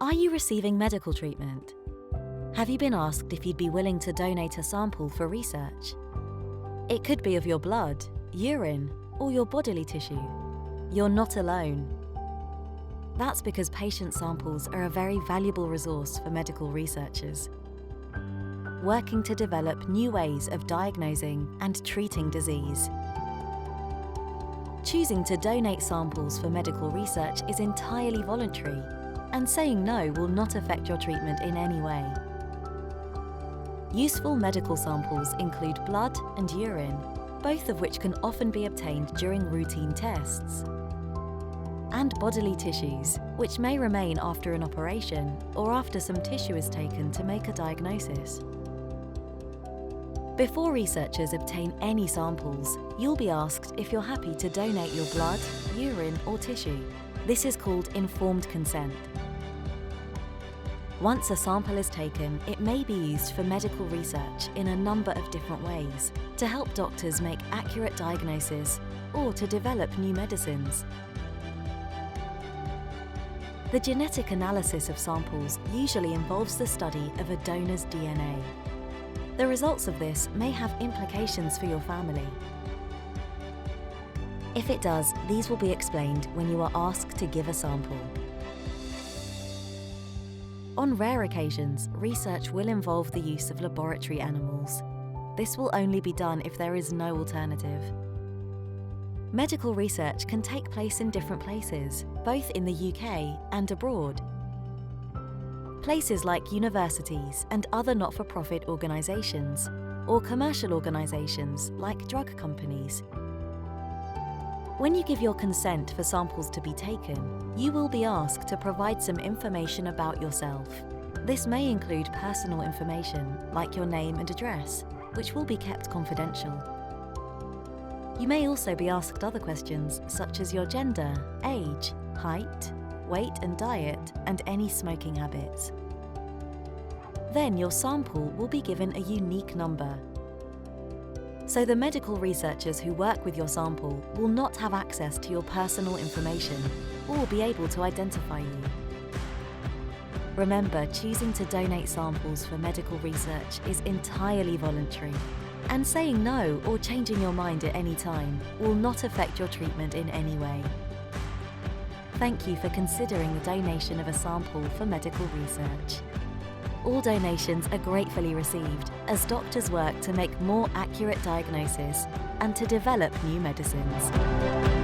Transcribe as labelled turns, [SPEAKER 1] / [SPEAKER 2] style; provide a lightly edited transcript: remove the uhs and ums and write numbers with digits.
[SPEAKER 1] Are you receiving medical treatment? Have you been asked if you'd be willing to donate a sample for research? It could be of your blood, urine, or your bodily tissue. You're not alone. That's because patient samples are a very valuable resource for medical researchers, working to develop new ways of diagnosing and treating disease. Choosing to donate samples for medical research is entirely voluntary, and saying no will not affect your treatment in any way. Useful medical samples include blood and urine, both of which can often be obtained during routine tests, and bodily tissues, which may remain after an operation or after some tissue is taken to make a diagnosis. Before researchers obtain any samples, you'll be asked if you're happy to donate your blood, urine, or tissue. This is called informed consent. Once a sample is taken, it may be used for medical research in a number of different ways to help doctors make accurate diagnoses or to develop new medicines. The genetic analysis of samples usually involves the study of a donor's DNA. The results of this may have implications for your family. If it does, these will be explained when you are asked to give a sample. On rare occasions, research will involve the use of laboratory animals. This will only be done if there is no alternative. Medical research can take place in different places, both in the UK and abroad. Places like universities and other not-for-profit organisations, or commercial organisations like drug companies. When you give your consent for samples to be taken, you will be asked to provide some information about yourself. This may include personal information, like your name and address, which will be kept confidential. You may also be asked other questions, such as your gender, age, height, weight and diet, and any smoking habits. Then your sample will be given a unique number. So the medical researchers who work with your sample will not have access to your personal information or be able to identify you. Remember, choosing to donate samples for medical research is entirely voluntary, and saying no or changing your mind at any time will not affect your treatment in any way. Thank you for considering the donation of a sample for medical research. All donations are gratefully received as doctors work to make more accurate diagnoses and to develop new medicines.